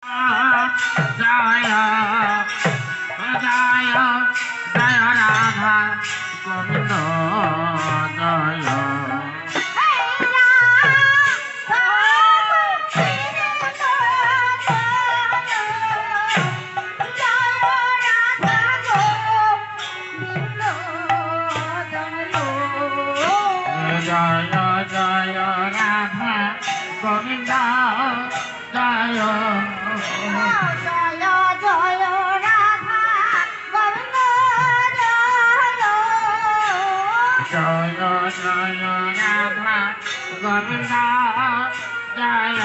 জয় জয় জয় Radha Govinda জয় জয় জয় Radha Govinda জয় জয় জয় Radha Govinda জয়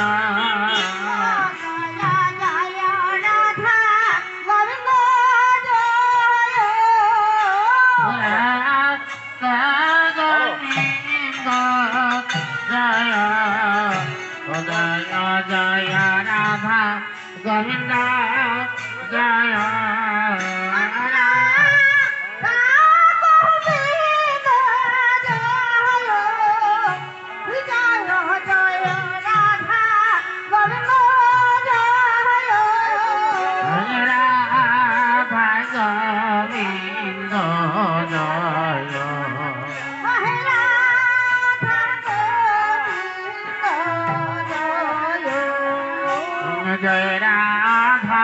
জয় Radha Govinda জয় জয় Radha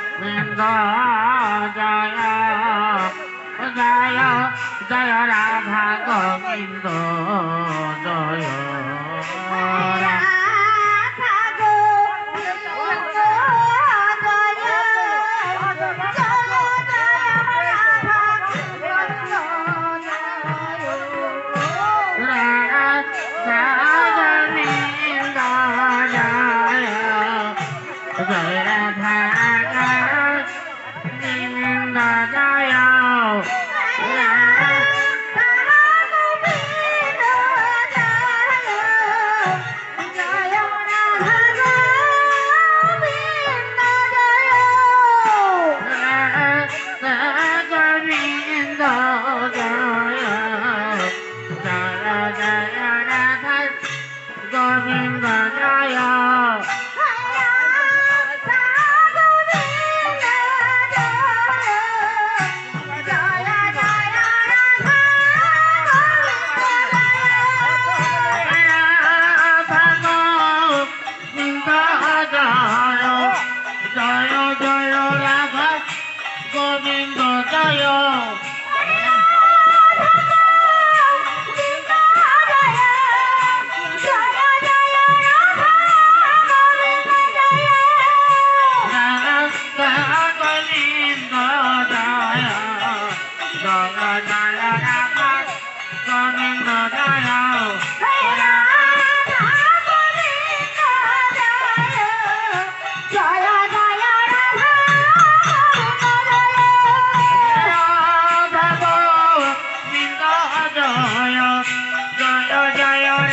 Govinda জয় জয় জয় Radha Govinda জয় জয় Radha Govinda জয় Govinda জয় জয় জয় Radha Govinda জয় Govinda জয় Govinda জয় Radha Govinda জয় জয় জয়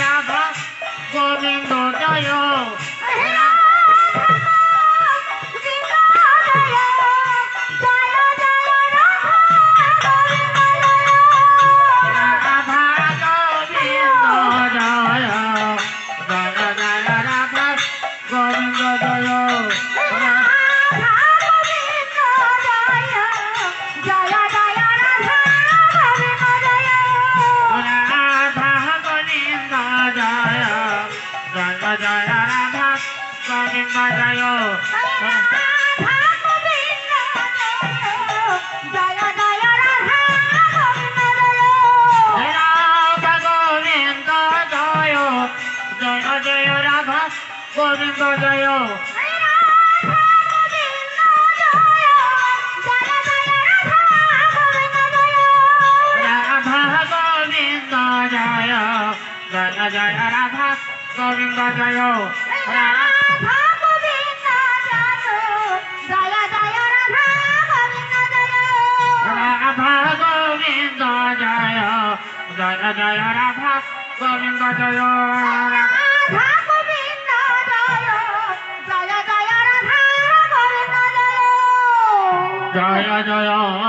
Radha Govinda জয় জয় Radha Govinda জয় জয় Radha Govinda জয় Radha Govinda জয় জয় জয় Radha Govinda জয় Radha Govinda জয় Radha Govinda জয় জয় জয় Radha Govinda জয় Radha Govinda জয় জয় জয় জয় জয়